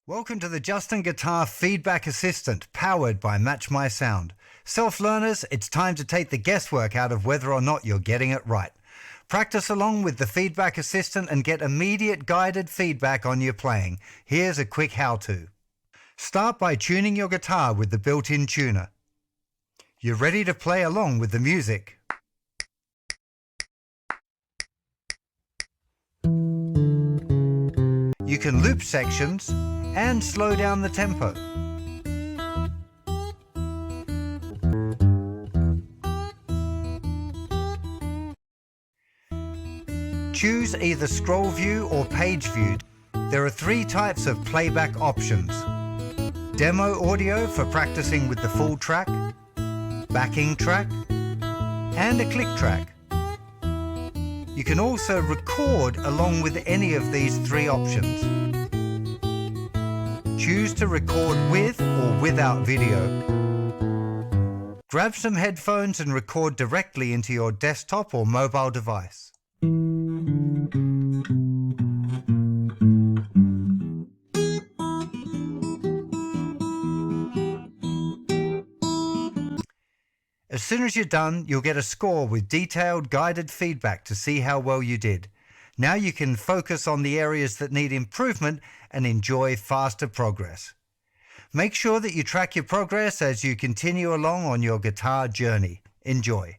Welcome to the Justin Guitar Feedback Assistant, powered by MatchMySound. Self-learners, it's time to take the guesswork out of whether or not you're getting it right. Practice along with the Feedback Assistant and get immediate guided feedback on your playing. Here's a quick how-to. Start by tuning your guitar with the built-in tuner. You're ready to play along with the music. You can loop sections and slow down the tempo. Choose either scroll view or page view. There are three types of playback options: demo audio for practicing with the full track, backing track, and a click track. You can also record along with any of these three options. Choose to record with or without video. Grab some headphones and record directly into your desktop or mobile device. As soon as you're done, you'll get a score with detailed guided feedback to see how well you did. Now you can focus on the areas that need improvement and enjoy faster progress. Make sure that you track your progress as you continue along on your guitar journey. Enjoy.